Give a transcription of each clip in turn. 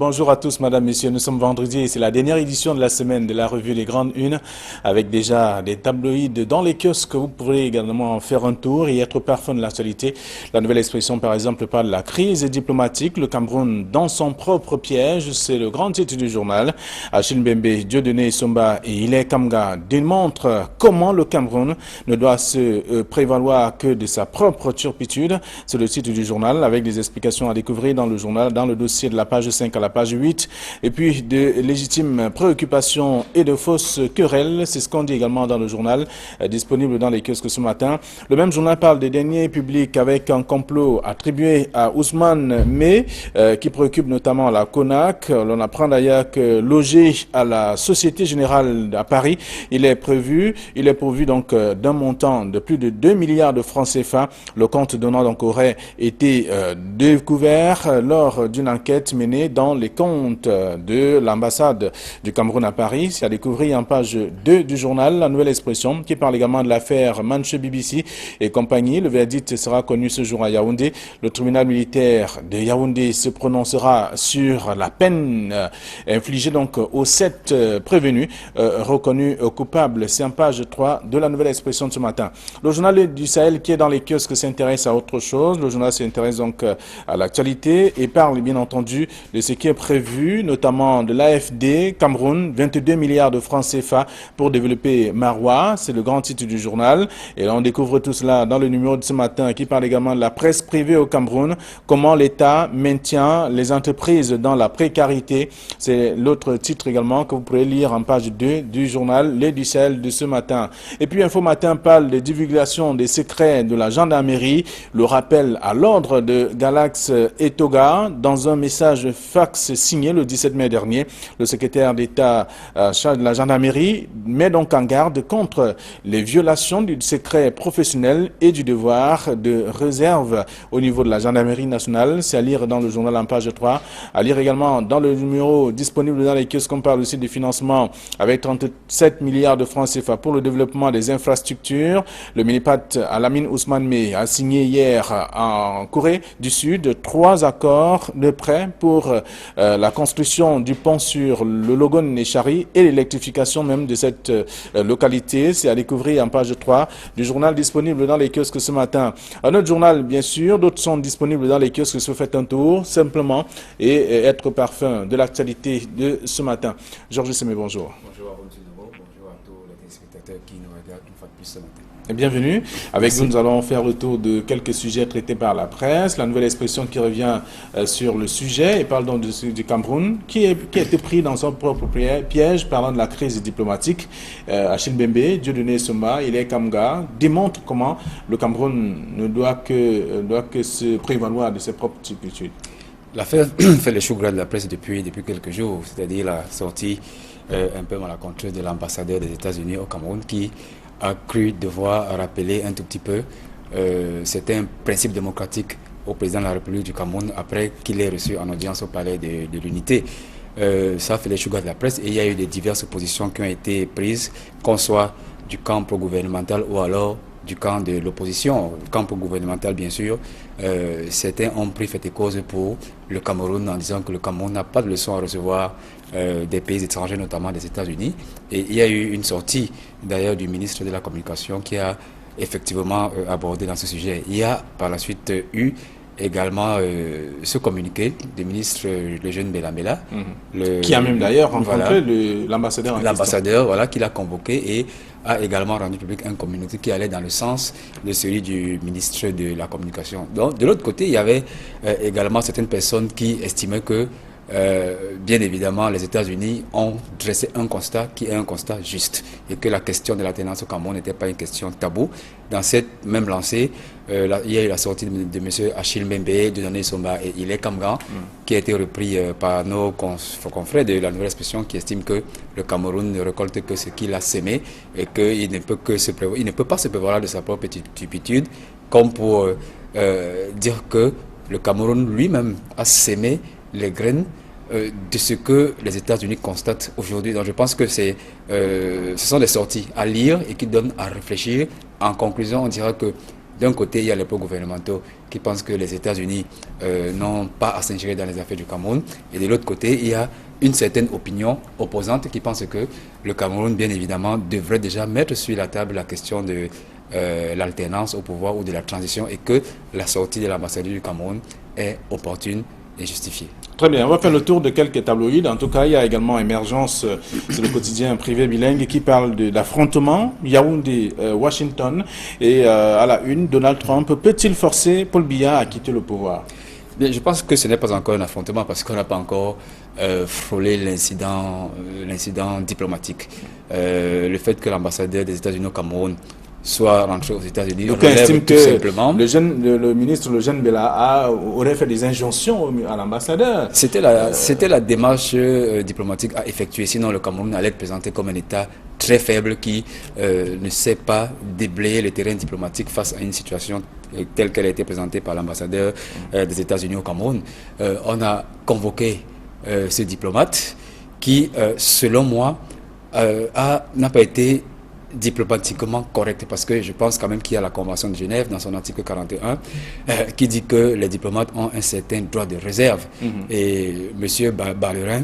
bonjour à tous, madame, messieurs. Nous sommes vendredi et c'est la dernière édition de la semaine de la revue Les Grandes Unes avec déjà des tabloïds dans les kiosques. Vous pourrez également faire un tour et être parfum de l'actualité. La nouvelle expression, par exemple, parle de la crise diplomatique. Le Cameroun dans son propre piège, c'est le grand titre du journal. Achille Mbembe, Dieudonné Somba et Ile Kamga démontrent comment le Cameroun ne doit se prévaloir que de sa propre turpitude. C'est le titre du journal avec des explications à découvrir dans le journal, dans le dossier de la page 5 à la page 8, et puis de légitimes préoccupations et de fausses querelles. C'est ce qu'on dit également dans le journal, disponible dans les kiosques ce matin. Le même journal parle des deniers publics avec un complot attribué à Ousmane May, qui préoccupe notamment la CONAC. L'on apprend d'ailleurs que logé à la Société Générale à Paris, il est pourvu donc d'un montant de plus de 2 milliards de francs CFA. Le compte donnant donc aurait été découvert lors d'une enquête menée dans les comptes de l'ambassade du Cameroun à Paris. C'est à découvrir en page 2 du journal, la nouvelle expression qui parle également de l'affaire Manche BBC et compagnie. Le verdict sera connu ce jour à Yaoundé. Le tribunal militaire de Yaoundé se prononcera sur la peine infligée donc aux 7 prévenus reconnus coupables. C'est en page 3 de la nouvelle expression de ce matin. Le journal du Sahel qui est dans les kiosques s'intéresse à autre chose. Le journal s'intéresse donc à l'actualité et parle bien entendu de ce qui est prévu, notamment de l'AFD Cameroun, 22 milliards de francs CFA pour développer Maroua. C'est le grand titre du journal. Et là, on découvre tout cela dans le numéro de ce matin qui parle également de la presse privée au Cameroun, comment l'État maintient les entreprises dans la précarité. C'est l'autre titre également que vous pourrez lire en page 2 du journal Les du Sahel de ce matin. Et puis Info Matin parle de divulgation des secrets de la gendarmerie, le rappel à l'ordre de Galax et Toga. Dans un message fax signé le 17 mai dernier, le secrétaire d'État chargé de la gendarmerie met donc en garde contre les violations du secret professionnel et du devoir de réserve au niveau de la gendarmerie nationale. C'est à lire dans le journal en page 3. À lire également dans le numéro disponible dans les kiosques. On parle aussi du financement avec 37 milliards de francs CFA pour le développement des infrastructures. Le Minipat Alamine Ousmane May a signé hier en Corée du Sud 3 accords de prêt pour la construction du pont sur le Logon Nechari et l'électrification même de cette localité. C'est à découvrir en page 3 du journal disponible dans les kiosques ce matin. Un autre journal, bien sûr, d'autres sont disponibles dans les kiosques si vous faites un tour, simplement, et être parfum de l'actualité de ce matin. Georges Semé, bonjour. Bonjour à vous, M. Nebo. Bonjour à tous les téléspectateurs qui nous regardent une fois de plus ce matin. Bienvenue. Avec vous, nous allons faire le tour de quelques sujets traités par la presse. La nouvelle expression qui revient sur le sujet et parle donc du Cameroun qui a été pris dans son propre piège parlant de la crise diplomatique. Achille Mbembe, Dieudonné Somba, Ile Kamga démontrent comment le Cameroun ne doit que se prévaloir de ses propres turpitudes. L'affaire fait le chou gras de la presse depuis quelques jours, c'est-à-dire la sortie un peu malencontreuse de l'ambassadeur des États-Unis au Cameroun qui a cru devoir rappeler un tout petit peu certains principes démocratiques au président de la République du Cameroun après qu'il ait reçu en audience au palais de l'Unité. Ça fait les choux de la presse et il y a eu des diverses positions qui ont été prises, qu'on soit du camp pro-gouvernemental ou alors du camp de l'opposition. Le camp gouvernemental, bien sûr, certains ont pris fait et cause pour le Cameroun en disant que le Cameroun n'a pas de leçon à recevoir des pays étrangers, notamment des États-Unis. Et il y a eu une sortie d'ailleurs du ministre de la Communication qui a effectivement abordé dans ce sujet. Il y a par la suite eu également ce communiqué du ministre, le jeune Belamela, qui a même d'ailleurs rencontré l'ambassadeur en question. L'ambassadeur, voilà, qui l'a convoqué et a également rendu public un communiqué qui allait dans le sens de celui du ministre de la Communication. Donc, de l'autre côté, il y avait également certaines personnes qui estimaient que bien évidemment, les États-Unis ont dressé un constat qui est un constat juste et que la question de l'alternance au Cameroun n'était pas une question taboue. Dans cette même lancée, il y a eu la sortie de M. Achille Mbembe, de Dieudonné Somba et Ile Kamga, qui a été repris par nos confrères de la nouvelle expression qui estiment que le Cameroun ne récolte que ce qu'il a sémé et qu'il ne peut pas se prévaloir de sa propre turpitude, comme pour dire que le Cameroun lui-même a sémé les graines de ce que les États-Unis constatent aujourd'hui. Donc je pense que ce sont des sorties à lire et qui donnent à réfléchir. En conclusion, on dira que D'un côté, il y a les pro-gouvernementaux qui pensent que les États-Unis n'ont pas à s'ingérer dans les affaires du Cameroun. Et de l'autre côté, il y a une certaine opinion opposante qui pense que le Cameroun, bien évidemment, devrait déjà mettre sur la table la question de l'alternance au pouvoir ou de la transition et que la sortie de l'ambassadeur du Cameroun est opportune et justifiée. Très bien, on va faire le tour de quelques tabloïds. En tout cas, il y a également Émergence, c'est le quotidien privé bilingue qui parle d'affrontement Yaoundé-Washington. Et à la une, Donald Trump peut-il forcer Paul Biya à quitter le pouvoir? Bien, je pense que ce n'est pas encore un affrontement parce qu'on n'a pas encore frôlé l'incident diplomatique. Le fait que l'ambassadeur des États-Unis au Cameroun soit rentré aux États-Unis. Donc on estime que simplement le ministre Lejeune Bella aurait fait des injonctions à l'ambassadeur. C'était la démarche diplomatique à effectuer. Sinon, le Cameroun allait être présenté comme un État très faible qui ne sait pas déblayer le terrain diplomatique face à une situation telle qu'elle a été présentée par l'ambassadeur des États-Unis au Cameroun. On a convoqué ce diplomate qui, selon moi, n'a pas été diplomatiquement correct, parce que je pense quand même qu'il y a la Convention de Genève dans son article 41 qui dit que les diplomates ont un certain droit de réserve. Et M. Ballerin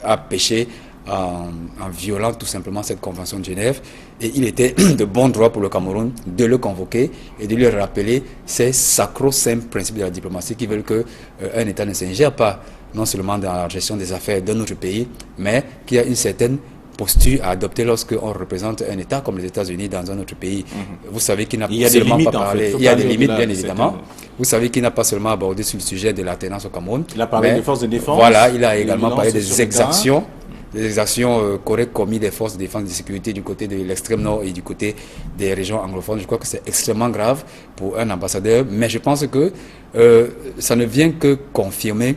a péché en violant tout simplement cette Convention de Genève, et il était de bon droit pour le Cameroun de le convoquer et de lui rappeler ces sacro-saints principes de la diplomatie qui veulent qu'un État ne s'ingère pas non seulement dans la gestion des affaires d'un autre pays, mais qu'il y a une certaine posture à adopter lorsqu'on représente un État comme les États-Unis dans un autre pays. Vous savez qu'il n'a pas seulement pas parlé, il y a des limites bien évidemment. Vous savez qu'il n'a pas seulement abordé sur le sujet de l'alternance au Cameroun. Il a parlé des forces de défense. Voilà, il a également parlé des exactions qu'auraient commis des forces de défense et de sécurité du côté de l'extrême nord et du côté des régions anglophones. Je crois que c'est extrêmement grave pour un ambassadeur, mais je pense que ça ne vient que confirmer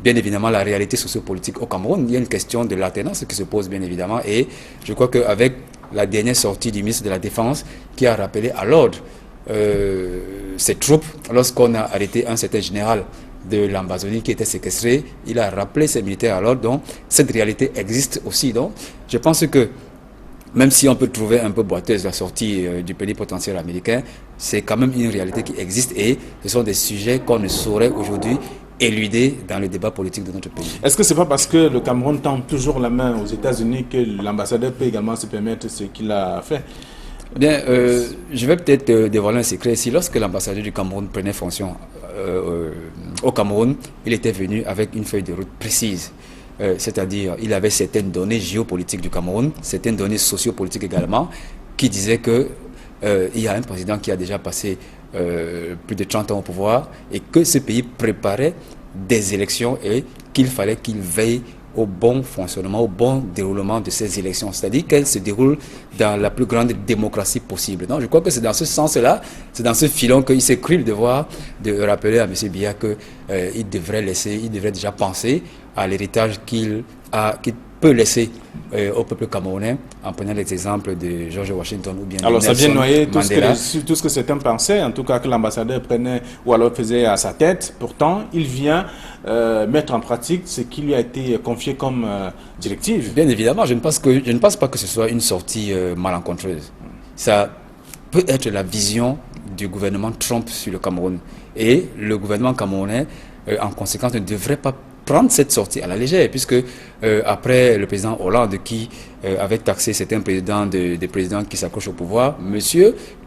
bien évidemment la réalité sociopolitique au Cameroun. Il y a une question de l'alternance qui se pose bien évidemment, et je crois qu'avec la dernière sortie du ministre de la Défense qui a rappelé à l'ordre ses troupes lorsqu'on a arrêté un certain général de l'Ambazonie qui était séquestré, il a rappelé ses militaires à l'ordre. Donc cette réalité existe aussi. Donc je pense que même si on peut trouver un peu boiteuse la sortie du plénipotentiaire américain, c'est quand même une réalité qui existe, et ce sont des sujets qu'on ne saurait aujourd'hui éluder dans le débat politique de notre pays. Est-ce que ce n'est pas parce que le Cameroun tend toujours la main aux États-Unis que l'ambassadeur peut également se permettre ce qu'il a fait? Bien, je vais peut-être dévoiler un secret ici. Lorsque l'ambassadeur du Cameroun prenait fonction au Cameroun, il était venu avec une feuille de route précise. C'est-à-dire, il avait certaines données géopolitiques du Cameroun, certaines données sociopolitiques également, qui disaient que il y a un président qui a déjà passé plus de 30 ans au pouvoir, et que ce pays préparait des élections et qu'il fallait qu'il veille au bon fonctionnement, au bon déroulement de ces élections, c'est-à-dire qu'elles se déroulent dans la plus grande démocratie possible. Donc je crois que c'est dans ce sens-là, c'est dans ce filon qu'il s'est cru le devoir de rappeler à M. Biya qu'il devrait déjà penser à l'héritage qu'il peut laisser au peuple camerounais, en prenant les exemples de George Washington ou bien de alors Nelson ça vient noyer Mandela. tout ce que certains pensaient, en tout cas que l'ambassadeur prenait ou alors faisait à sa tête. Pourtant, il vient mettre en pratique ce qui lui a été confié comme directive. Bien évidemment, je ne pense pas que ce soit une sortie malencontreuse. Ça peut être la vision du gouvernement Trump sur le Cameroun. Et le gouvernement camerounais, en conséquence, ne devrait pas prendre cette sortie à la légère, puisque après le président Hollande qui avait taxé certains présidents des présidents qui s'accrochent au pouvoir, M.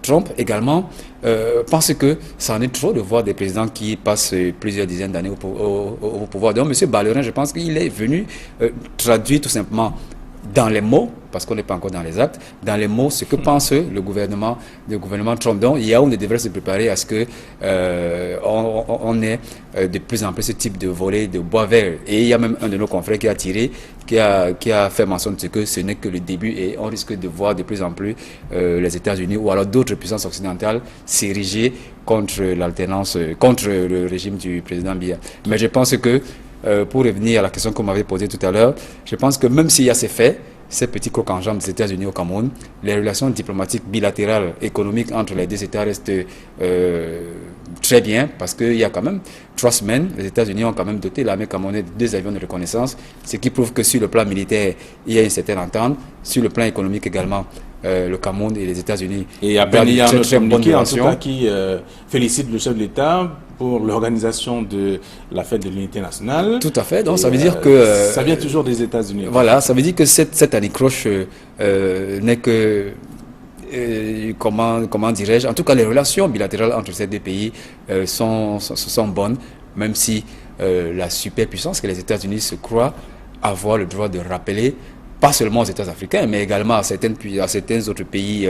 Trump également pense que ça en est trop de voir des présidents qui passent plusieurs dizaines d'années au pouvoir. Donc M. Ballerin, je pense qu'il est venu traduire tout simplement dans les mots, parce qu'on n'est pas encore dans les actes, dans les mots, ce que pense le gouvernement Trump. Donc, Yaoundé devrait se préparer à ce que on ait de plus en plus ce type de volet de bois vert. Et il y a même un de nos confrères qui a fait mention de ce que ce n'est que le début, et on risque de voir de plus en plus les États-Unis ou alors d'autres puissances occidentales s'ériger contre l'alternance, contre le régime du président Biya. Mais je pense que pour revenir à la question qu'on m'avait posée tout à l'heure, je pense que même s'il y a ces faits, ces petits crocs en jambes des États-Unis au Cameroun, les relations diplomatiques bilatérales, économiques entre les deux États restent très bien, parce qu'il y a quand même 3 semaines, les États-Unis ont quand même doté l'armée camerounaise de 2 avions de reconnaissance, ce qui prouve que sur le plan militaire, il y a une certaine entente, sur le plan économique également. le Cameroun et les États-Unis. Et à peine il y a un très bonne communiqué en tout relation. cas qui félicite le chef de l'État pour l'organisation de la fête de l'unité nationale. Tout à fait, donc Et, ça veut dire que... ça vient toujours des États-Unis. Voilà, ça veut dire que cette anicroche n'est que... comment dirais-je, en tout cas les relations bilatérales entre ces deux pays sont bonnes, même si la superpuissance que les États-Unis se croient avoir le droit de rappeler, pas seulement aux États africains, mais également à certains autres pays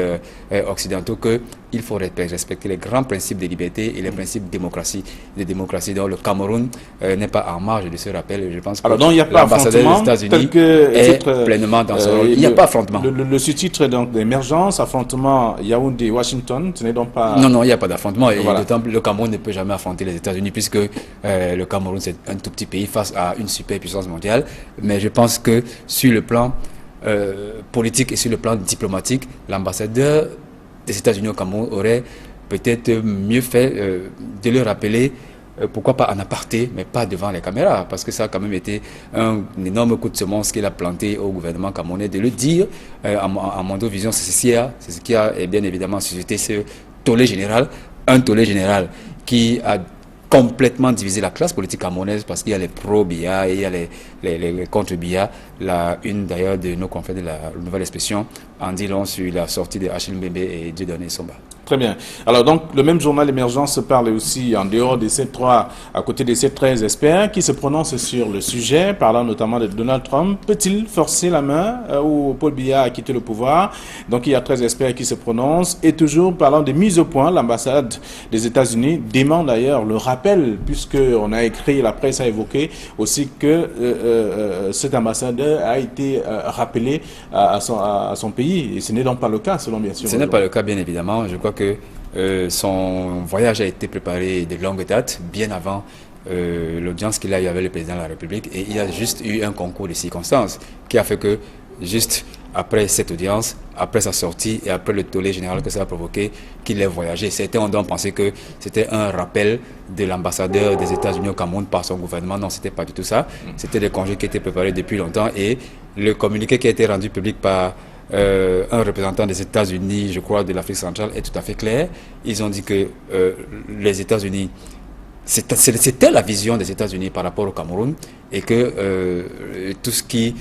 occidentaux, qu'il faut respecter les grands principes de liberté et les principes de démocratie. Donc le Cameroun n'est pas en marge de ce rappel. Je pense que l'ambassadeur des États-Unis est pleinement dans son rôle. Il n'y a pas affrontement. Le sous-titre d'émergence, affrontement Yaoundé-Washington, ce n'est donc pas... Non, il n'y a pas d'affrontement. Et voilà. d'autant plus le Cameroun ne peut jamais affronter les États-Unis puisque le Cameroun c'est un tout petit pays face à une superpuissance mondiale. Mais je pense que sur le plan politique et sur le plan diplomatique, l'ambassadeur des États-Unis au Cameroun aurait peut-être mieux fait de le rappeler, pourquoi pas en aparté, mais pas devant les caméras, parce que ça a quand même été un énorme coup de semonce qu'il a planté au gouvernement camerounais de le dire. À mon vision, c'est ce qui a bien évidemment suscité ce tollé général, un tollé général qui a complètement diviser la classe politique camerounaise parce qu'il y a les pro-BIA et il y a les contre-BIA. Une d'ailleurs de nos confrères de la Nouvelle Expression en dit long sur la sortie de Achille Mbembe et Dieudonné Somba. Très bien. Alors donc, le même journal Émergence parle aussi en dehors de ces trois, à côté de ces 13 experts qui se prononcent sur le sujet, parlant notamment de Donald Trump. Peut-il forcer la main où Paul Biya a quitté le pouvoir? Donc il y a 13 experts qui se prononcent. Et toujours parlant de mise au point, l'ambassade des États-Unis demande d'ailleurs le rappel, puisqu'on a écrit, la presse a évoqué aussi que cet ambassadeur a été rappelé à son pays. Et ce n'est donc pas le cas, selon bien sûr. Ce n'est pas le cas, bien évidemment. Je crois que son voyage a été préparé de longue date, bien avant l'audience qu'il a eu avec le président de la République, et il y a juste eu un concours de circonstances qui a fait que juste après cette audience, après sa sortie et après le tollé général que ça a provoqué, qu'il ait voyagé. Certains ont donc pensé que c'était un rappel de l'ambassadeur des États-Unis au Cameroun par son gouvernement. Non, c'était pas du tout ça. C'était des congés qui étaient préparés depuis longtemps et le communiqué qui a été rendu public par un représentant des États-Unis, je crois, de l'Afrique centrale, est tout à fait clair. Ils ont dit que les États-Unis, c'était la vision des États-Unis par rapport au Cameroun et que tout ce qui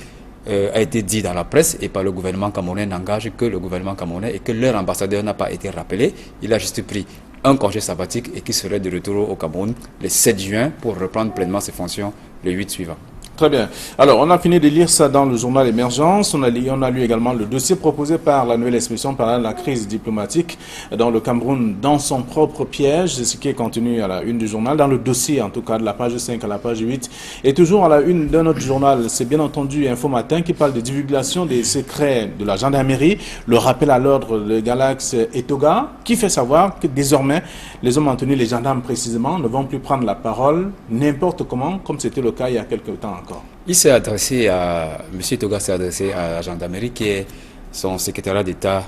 a été dit dans la presse et par le gouvernement camerounais n'engage que le gouvernement camerounais et que leur ambassadeur n'a pas été rappelé. Il a juste pris un congé sabbatique et qui serait de retour au Cameroun le 7 juin pour reprendre pleinement ses fonctions le 8 suivant. Très bien. Alors, on a fini de lire ça dans le journal Émergence. On a lu également le dossier proposé par la Nouvelle Expression par la crise diplomatique dans le Cameroun, dans son propre piège. C'est ce qui est contenu à la une du journal, dans le dossier en tout cas, de la page 5 à la page 8. Et toujours à la une d'un autre journal, c'est bien entendu Info Matin qui parle de divulgation des secrets de la gendarmerie, le rappel à l'ordre de Galax Etoga, qui fait savoir que désormais, les hommes en tenue, les gendarmes précisément, ne vont plus prendre la parole n'importe comment, comme c'était le cas il y a quelques temps encore. Il s'est adressé à, M. Toga s'est adressé à la gendarmerie qui est son secrétariat d'État,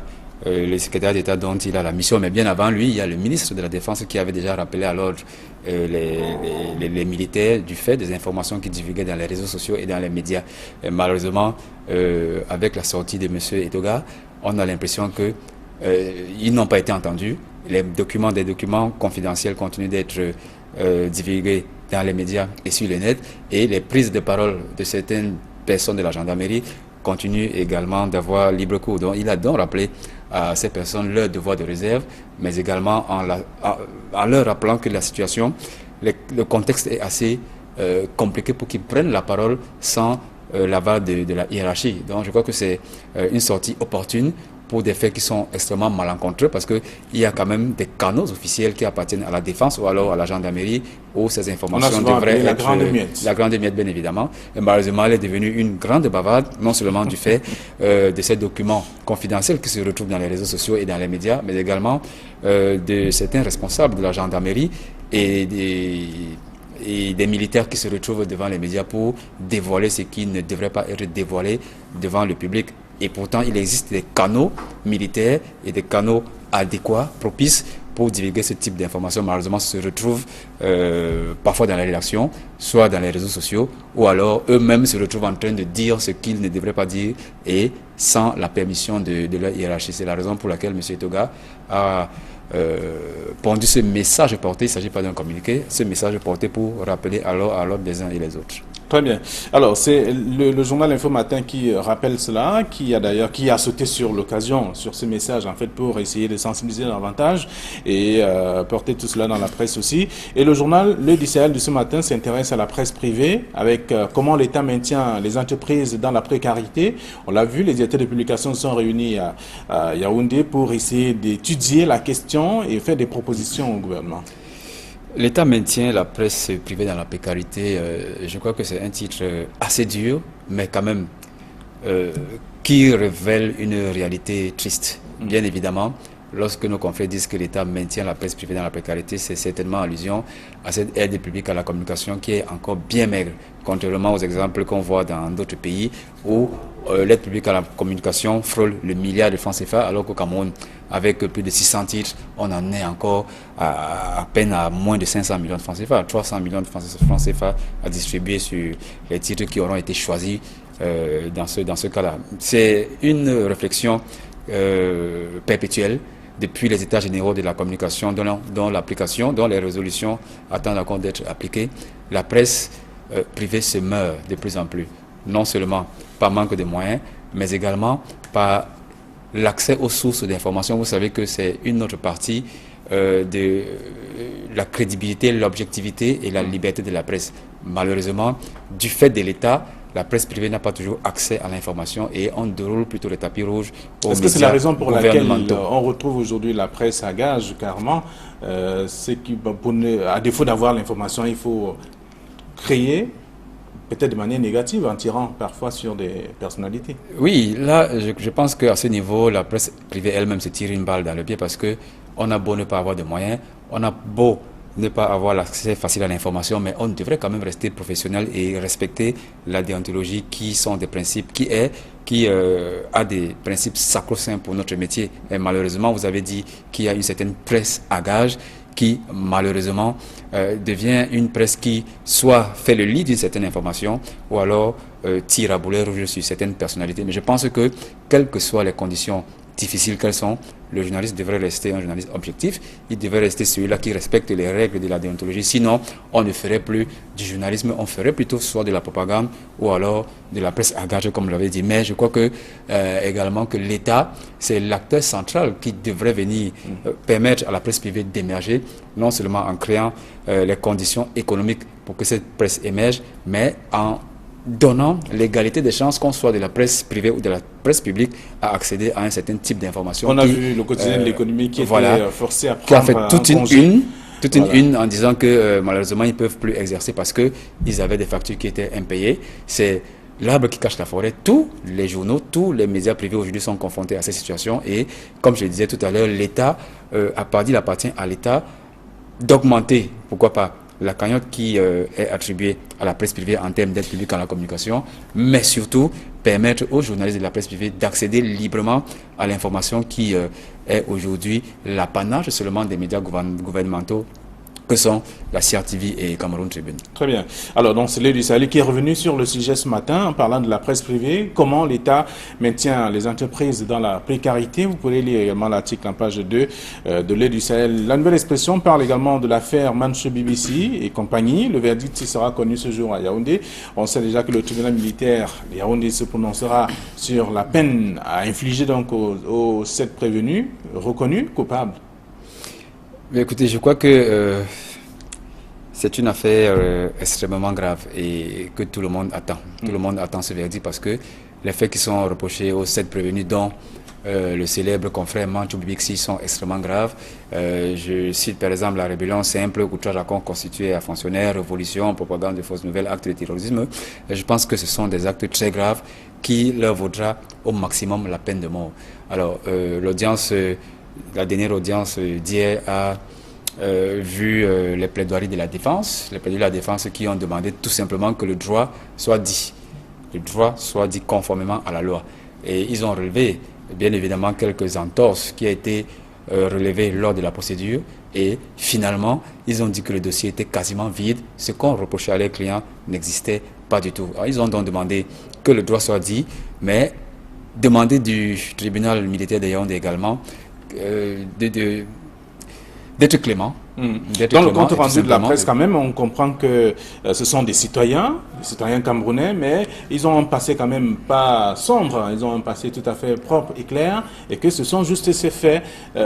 le secrétaire d'État dont il a la mission. Mais bien avant lui, il y a le ministre de la Défense qui avait déjà rappelé à l'ordre les militaires du fait des informations qu'ils divulguaient dans les réseaux sociaux et dans les médias. Et malheureusement, avec la sortie de M. Etoga, on a l'impression qu'ils n'ont pas été entendus. Des documents confidentiels continuent d'être divulgués dans les médias et sur le net, et les prises de parole de certaines personnes de la gendarmerie continuent également d'avoir libre cours. Donc, il a donc rappelé à ces personnes leur devoir de réserve, mais également en leur rappelant que la situation, le contexte est assez compliqué pour qu'ils prennent la parole sans l'aval de la hiérarchie. Donc, je crois que c'est une sortie opportune pour des faits qui sont extrêmement malencontreux parce qu'il y a quand même des canaux officiels qui appartiennent à la défense ou alors à la gendarmerie où ces informations devraient être... La grande miette, bien évidemment. Et malheureusement, elle est devenue une grande bavarde, non seulement du fait de ces documents confidentiels qui se retrouvent dans les réseaux sociaux et dans les médias, mais également de certains responsables de la gendarmerie et des militaires qui se retrouvent devant les médias pour dévoiler ce qui ne devrait pas être dévoilé devant le public. Et pourtant, il existe des canaux militaires et des canaux adéquats, propices pour divulguer ce type d'informations, malheureusement, se retrouvent parfois dans la rédaction, soit dans les réseaux sociaux, ou alors eux-mêmes se retrouvent en train de dire ce qu'ils ne devraient pas dire et sans la permission de leur hiérarchie. C'est la raison pour laquelle M. Toga a pondu ce message porté, il ne s'agit pas d'un communiqué, ce message porté pour rappeler alors à l'ordre des uns et les autres. Très bien. Alors, c'est le journal Info Matin qui rappelle cela, qui a sauté sur l'occasion, sur ce message, en fait, pour essayer de sensibiliser davantage et porter tout cela dans la presse aussi. Et le journal Le Sahel de ce matin s'intéresse à la presse privée, avec comment l'État maintient les entreprises dans la précarité. On l'a vu, les directeurs de publication sont réunis à Yaoundé pour essayer d'étudier la question et faire des propositions au gouvernement. L'État maintient la presse privée dans la précarité. Je crois que c'est un titre assez dur, mais quand même qui révèle une réalité triste. Bien évidemment, lorsque nos confrères disent que l'État maintient la presse privée dans la précarité, c'est certainement allusion à cette aide publique à la communication qui est encore bien maigre, contrairement aux exemples qu'on voit dans d'autres pays où l'aide publique à la communication frôle le milliard de francs CFA, alors qu'au Cameroun, avec plus de 600 titres, on en est encore à peine à moins de 500 millions de francs CFA, 300 millions de francs CFA à distribuer sur les titres qui auront été choisis dans ce cas-là. C'est une réflexion perpétuelle depuis les états généraux de la communication, dont l'application, dont les résolutions attendent encore d'être appliquées. La presse privée se meurt de plus en plus, non seulement par manque de moyens, mais également par l'accès aux sources d'information. Vous savez que c'est une autre partie de la crédibilité, l'objectivité et la liberté de la presse. Malheureusement, du fait de l'État, la presse privée n'a pas toujours accès à l'information et on déroule plutôt le tapis rouge aux médias gouvernementaux. Est-ce que c'est la raison pour laquelle on retrouve aujourd'hui la presse à gage, carrément, à défaut d'avoir l'information, il faut créer, peut-être de manière négative, en tirant parfois sur des personnalités. Oui, là, je pense qu'à ce niveau, la presse privée elle-même se tire une balle dans le pied parce qu'on a beau ne pas avoir de moyens, on a beau ne pas avoir l'accès facile à l'information, mais on devrait quand même rester professionnel et respecter la déontologie qui sont des principes, qui a des principes sacro-saints pour notre métier. Et malheureusement, vous avez dit qu'il y a une certaine presse à gage qui malheureusement devient une presse qui soit fait le lit d'une certaine information ou alors tire à boulet rouge sur certaines personnalités. Mais je pense que quelles que soient les conditions difficiles qu'elles sont, le journaliste devrait rester un journaliste objectif, il devrait rester celui-là qui respecte les règles de la déontologie. Sinon, on ne ferait plus du journalisme, on ferait plutôt soit de la propagande ou alors de la presse à gage, comme je l'avais dit. Mais je crois que également que l'État, c'est l'acteur central qui devrait venir permettre à la presse privée d'émerger, non seulement en créant les conditions économiques pour que cette presse émerge, mais en donnant l'égalité des chances, qu'on soit de la presse privée ou de la presse publique, à accéder à un certain type d'information. On a vu le quotidien de l'économie qui était forcé à prendre qui a fait toute une une en disant que malheureusement ils ne peuvent plus exercer parce qu'ils avaient des factures qui étaient impayées. C'est l'arbre qui cache la forêt. Tous les journaux, tous les médias privés aujourd'hui sont confrontés à cette situation et comme je le disais tout à l'heure, l'État, il appartient à l'État d'augmenter, pourquoi pas, la cagnotte qui est attribuée à la presse privée en termes d'aide publique à la communication, mais surtout permettre aux journalistes de la presse privée d'accéder librement à l'information qui est aujourd'hui l'apanage seulement des médias gouvernementaux que sont la CRTV et Cameroun Tribune. Très bien. Alors, donc, c'est l'Aide du Sahel qui est revenu sur le sujet ce matin en parlant de la presse privée, comment l'État maintient les entreprises dans la précarité. Vous pouvez lire également l'article en page 2 de l'Aide du Sahel. La Nouvelle Expression parle également de l'affaire Manche BBC et compagnie. Le verdict sera connu ce jour à Yaoundé. On sait déjà que le tribunal militaire de Yaoundé se prononcera sur la peine à infliger donc aux 7 prévenus reconnus coupables. Mais écoutez, je crois que c'est une affaire extrêmement grave et que tout le monde attend. Tout le monde attend ce verdict parce que les faits qui sont reprochés aux 7 prévenus, dont le célèbre confrère Manchou Bibixi, sont extrêmement graves. Je cite par exemple la rébellion simple, outrage à compte constitué à fonctionnaire, révolution, propagande de fausses nouvelles, actes de terrorisme. Et je pense que ce sont des actes très graves qui leur vaudra au maximum la peine de mort. Alors, la dernière audience d'hier a vu les plaidoiries de la défense, qui ont demandé tout simplement que le droit soit dit conformément à la loi. Et ils ont relevé, bien évidemment, quelques entorses qui ont été relevés lors de la procédure et finalement, ils ont dit que le dossier était quasiment vide. Ce qu'on reprochait à leurs clients n'existait pas du tout. Alors, ils ont donc demandé que le droit soit dit, mais demander du tribunal militaire de Yaoundé également d'être clément. Dans le compte rendu de la presse, quand même, on comprend que ce sont des citoyens camerounais, mais ils ont un passé quand même pas sombre, ils ont un passé tout à fait propre et clair, et que ce sont juste ces faits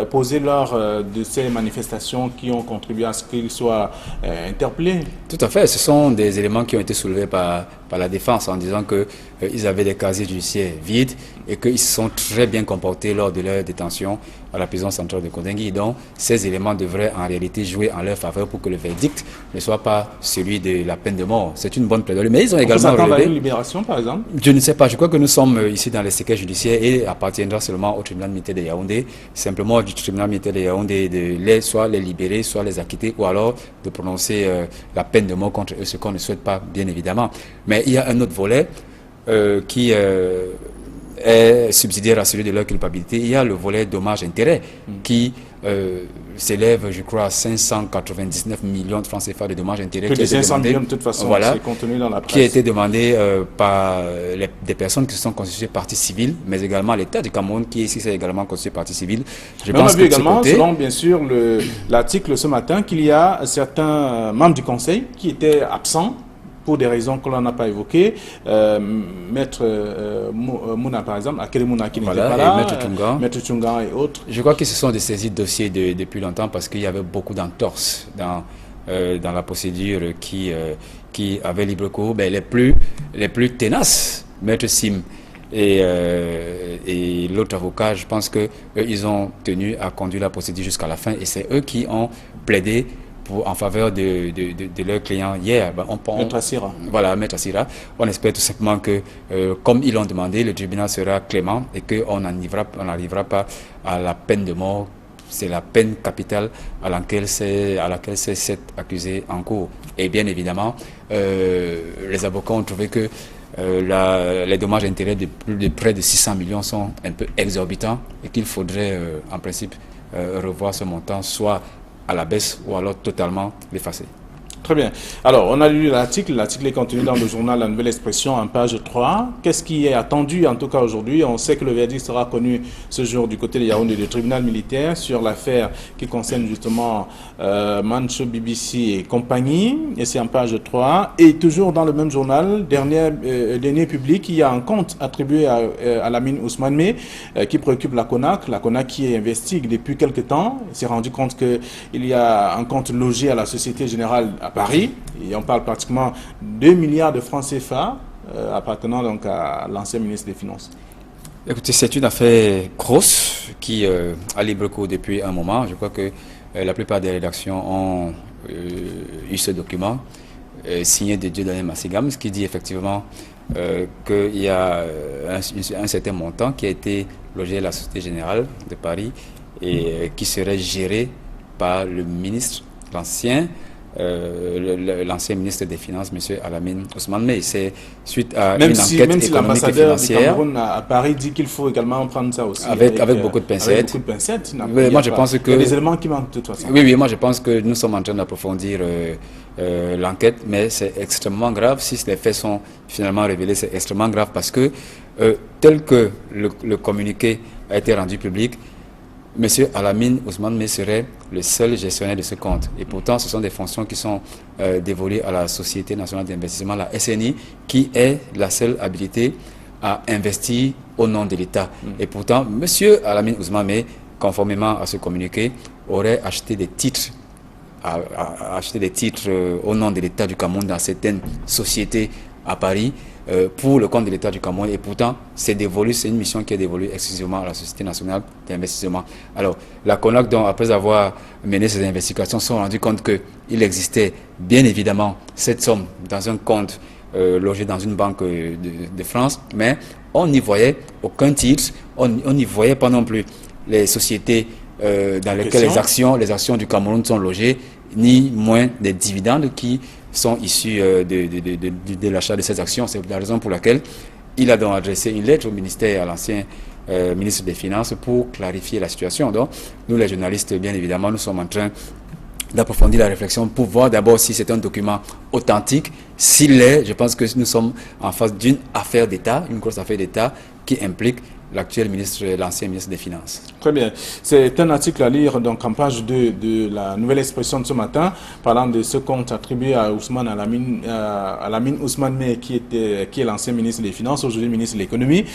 posés lors de ces manifestations qui ont contribué à ce qu'ils soient interpellés. Tout à fait, ce sont des éléments qui ont été soulevés par la défense en disant qu'ils avaient des casiers judiciaires vides et qu'ils se sont très bien comportés lors de leur détention à la prison centrale de Kondengui. Donc, ces éléments devraient en réalité jouer en leur faveur pour que le verdict ne soit pas celui de la peine de mort. C'est une bonne plaidoirie. Mais ils ont également relevé... à une libération, par exemple? Je ne sais pas. Je crois que nous sommes ici dans les séquelles judiciaires et appartiendra seulement au tribunal militaire de Yaoundé. Simplement du tribunal militaire de Yaoundé de soit les libérer, soit les acquitter, ou alors de prononcer la peine de mort contre eux, ce qu'on ne souhaite pas, bien évidemment. Mais il y a un autre volet qui est subsidiaire à celui de leur culpabilité. Il y a le volet dommages-intérêts qui s'élève, je crois, à 599 millions de francs CFA de dommages-intérêts. Que les 500 millions, de toute façon, voilà, c'est contenu dans la presse. Qui a été demandé par des personnes qui se sont constituées partie civile, mais également l'État du Cameroun, qui ici s'est également constitué partie civile. Je pense on a vu également, selon bien sûr l'article ce matin, qu'il y a certains membres du Conseil qui étaient absents pour des raisons que l'on n'a pas évoquées. Maître Mouna, par exemple, Akele Mouna qui n'était pas là, Maître Tchunga et autres. Je crois qu'ils se sont dessaisis de dossiers depuis longtemps parce qu'il y avait beaucoup d'entorses dans la procédure qui avait libre cours. Ben, les plus tenaces, Maître Sim et l'autre avocat, je pense qu'ils ont tenu à conduire la procédure jusqu'à la fin et c'est eux qui ont plaidé en faveur de leurs clients hier. Maître Assira. Voilà, Maître Assira. On espère tout simplement que, comme ils l'ont demandé, le tribunal sera clément et qu'on n'arrivera pas à la peine de mort. C'est la peine capitale à laquelle c'est cet accusé en cours. Et bien évidemment, les avocats ont trouvé que les dommages intérêts de près de 600 millions sont un peu exorbitants et qu'il faudrait en principe revoir ce montant, soit à la baisse ou alors totalement l'effacer. Très bien. Alors, on a lu l'article. L'article est contenu dans le journal La Nouvelle Expression en page 3. Qu'est-ce qui est attendu, en tout cas aujourd'hui? On sait que le verdict sera connu ce jour du côté de Yaoundé du tribunal militaire sur l'affaire qui concerne justement Mancho BBC et compagnie. Et c'est en page 3. Et toujours dans le même journal, dernier public, il y a un compte attribué à Lamine Ousmane Meh qui préoccupe la CONAC. La CONAC qui investigue depuis quelque temps. Il s'est rendu compte qu'il y a un compte logé à la Société Générale à Paris, et on parle pratiquement 2 milliards de francs CFA appartenant donc à l'ancien ministre des Finances. Écoutez, c'est une affaire grosse qui a libre cours depuis un moment. Je crois que la plupart des rédactions ont eu ce document signé de Dieudonné Massigam, ce qui dit effectivement qu'il y a un certain montant qui a été logé à la Société Générale de Paris et qui serait géré par le ministre, l'ancien ministre des Finances, M. Alamine Ousmane Meh. C'est suite à une enquête économique et financière. Même si l'ambassadeur du Cameroun à Paris dit qu'il faut également prendre ça aussi. Avec beaucoup de pincettes. Avec beaucoup de pincettes. Moi, je pense que... Il y a des éléments qui manquent de toute façon. Oui, moi je pense que nous sommes en train d'approfondir l'enquête, mais c'est extrêmement grave. Si les faits sont finalement révélés, c'est extrêmement grave parce que, tel que le communiqué a été rendu public, M. Alamine Ousmane Meh serait le seul gestionnaire de ce compte. Et pourtant, ce sont des fonctions qui sont dévolues à la Société nationale d'investissement, la SNI, qui est la seule habilitée à investir au nom de l'État. Et pourtant, M. Alamine Ousmane Meh, conformément à ce communiqué, aurait acheté des titres au nom de l'État du Cameroun dans certaines sociétés à Paris pour le compte de l'État du Cameroun. Et pourtant, c'est une mission qui est dévolue exclusivement à la Société nationale d'investissement. Alors, la CONAC, donc, après avoir mené ces investigations, se sont rendus compte qu'il existait bien évidemment cette somme dans un compte logé dans une banque de France, mais on n'y voyait aucun titre, on n'y voyait pas non plus les sociétés dans lesquelles les actions du Cameroun sont logées, ni moins des dividendes qui sont issus de l'achat de ces actions. C'est la raison pour laquelle il a donc adressé une lettre au ministère, à l'ancien ministre des Finances pour clarifier la situation. Donc, nous les journalistes, bien évidemment, nous sommes en train d'approfondir la réflexion pour voir d'abord si c'est un document authentique. S'il l'est, je pense que nous sommes en face d'une affaire d'État, une grosse affaire d'État qui implique l'actuel ministre, l'ancien ministre des Finances. Très bien. C'est un article à lire donc en page 2 de la Nouvelle Expression de ce matin, parlant de ce compte attribué à Ousmane Alamine Ousmane Meh, qui est l'ancien ministre des Finances, aujourd'hui ministre de l'Économie.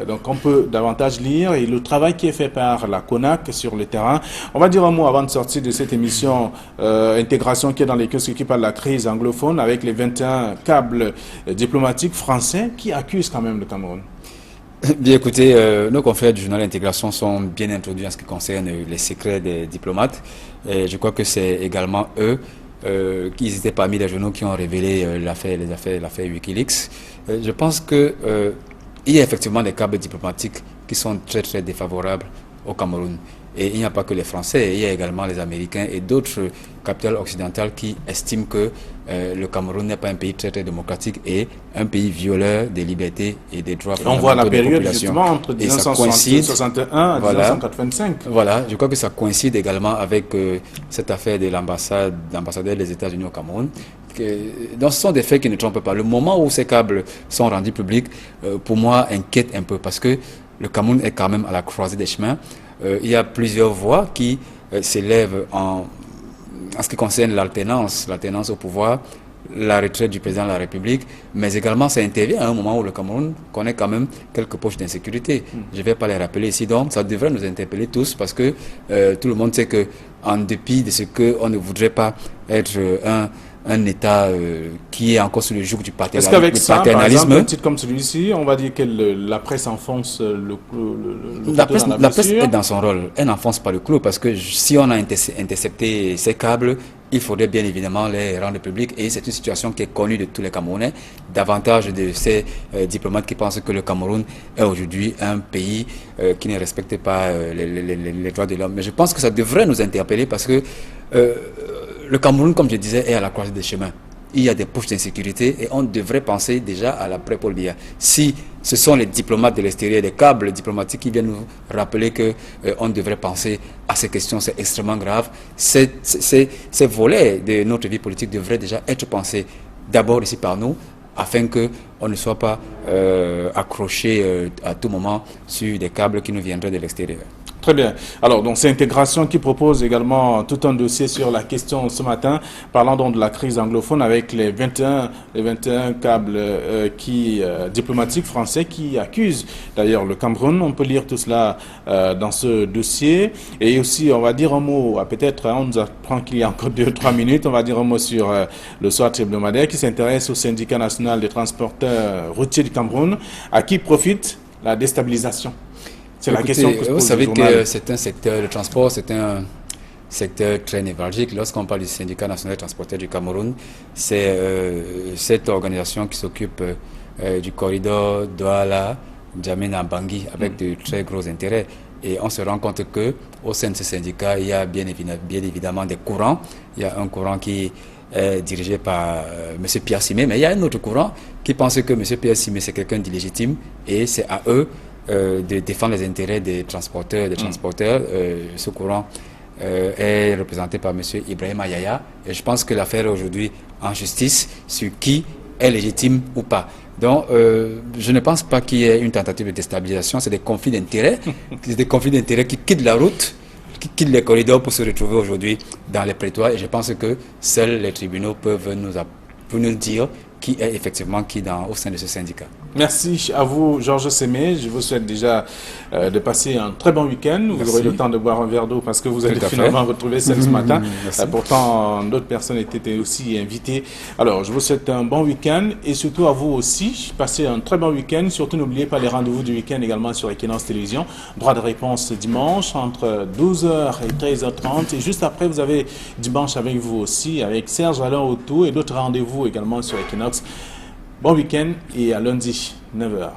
Donc on peut davantage lire, et le travail qui est fait par la CONAC sur le terrain. On va dire un mot avant de sortir de cette émission intégration qui est dans les kiosques qui parle de la crise anglophone, avec les 21 câbles diplomatiques français qui accusent quand même le Cameroun. Bien écoutez, nos confrères du journal Intégration sont bien introduits en ce qui concerne les secrets des diplomates. Et je crois que c'est également eux qui étaient parmi les journaux qui ont révélé l'affaire Wikileaks. Je pense que il y a effectivement des câbles diplomatiques qui sont très très défavorables au Cameroun. Et il n'y a pas que les Français, il y a également les Américains et d'autres capitales occidentales qui estiment que le Cameroun n'est pas un pays très, très démocratique et un pays violeur des libertés et des droits fondamentaux. On voit la des période populations. justement entre 1961 et 1985. Voilà, je crois que ça coïncide également avec cette affaire de l'ambassadeur des États-Unis au Cameroun. Donc ce sont des faits qui ne trompent pas. Le moment où ces câbles sont rendus publics, pour moi, inquiète un peu parce que le Cameroun est quand même à la croisée des chemins. Il y a plusieurs voix qui s'élèvent en ce qui concerne l'alternance au pouvoir, la retraite du président de la République, mais également ça intervient à un moment où le Cameroun connaît quand même quelques poches d'insécurité. Je ne vais pas les rappeler ici, donc ça devrait nous interpeller tous parce que tout le monde sait que en dépit de ce qu'on ne voudrait pas être un État qui est encore sous le joug du paternalisme. Est-ce qu'avec ça, par exemple, un titre comme celui-ci, on va dire que la presse enfonce la presse est dans son rôle. Elle n'enfonce pas le clou parce que si on a intercepté ces câbles, il faudrait bien évidemment les rendre publics et c'est une situation qui est connue de tous les Camerounais, davantage de ces diplomates qui pensent que le Cameroun est aujourd'hui un pays qui ne respecte pas les droits de l'homme. Mais je pense que ça devrait nous interpeller parce que le Cameroun, comme je disais, est à la croisée des chemins. Il y a des poches d'insécurité et on devrait penser déjà à l'après-Paul Biya. Si ce sont les diplomates de l'extérieur, des câbles diplomatiques qui viennent nous rappeler qu'on devrait penser à ces questions, c'est extrêmement grave. Ces volets de notre vie politique devraient déjà être pensés d'abord ici par nous, afin qu'on ne soit pas accroché à tout moment sur des câbles qui nous viendraient de l'extérieur. Très bien. Alors, donc, c'est Intégration qui propose également tout un dossier sur la question ce matin, parlant donc de la crise anglophone avec les 21 câbles diplomatiques français qui accusent d'ailleurs le Cameroun. On peut lire tout cela dans ce dossier. Et aussi, on va dire un mot, peut-être, on nous apprend qu'il y a encore 2-3 minutes, on va dire un mot sur le SWAT hebdomadaire qui s'intéresse au syndicat national des transporteurs routiers du Cameroun, à qui profite la déstabilisation. C'est la question que se pose. Vous savez que c'est un secteur, le transport, c'est un secteur très névralgique. Lorsqu'on parle du syndicat national des transporteurs du Cameroun, c'est cette organisation qui s'occupe du corridor Douala-Djamena-Bangui avec de très gros intérêts. Et on se rend compte qu'au sein de ce syndicat, il y a bien évidemment des courants. Il y a un courant qui est dirigé par M. Pierre Simé, mais il y a un autre courant qui pense que M. Pierre Simé, c'est quelqu'un d'illégitime et c'est à eux de défendre les intérêts des transporteurs. Ce courant est représenté par M. Ibrahim Ayaya. Et je pense que l'affaire est aujourd'hui en justice sur qui est légitime ou pas. Donc, je ne pense pas qu'il y ait une tentative de déstabilisation. C'est des conflits d'intérêts, qui quittent la route, qui quittent les corridors pour se retrouver aujourd'hui dans les prétoires. Et je pense que seuls les tribunaux peuvent nous dire qui est effectivement au sein de ce syndicat. Merci à vous, Georges Sémé. Je vous souhaite déjà de passer un très bon week-end. Vous aurez le temps de boire un verre d'eau parce que vous allez finalement retrouver celle ce matin. Pourtant, d'autres personnes étaient aussi invitées. Alors, je vous souhaite un bon week-end et surtout à vous aussi, passez un très bon week-end. Surtout, n'oubliez pas les rendez-vous du week-end également sur Equinox Télévision. Droit de réponse dimanche entre 12h et 13h30. Et juste après, vous avez dimanche avec vous aussi, avec Serge Alain Autou et d'autres rendez-vous également sur Equinox. Bon week-end et à lundi, 9h.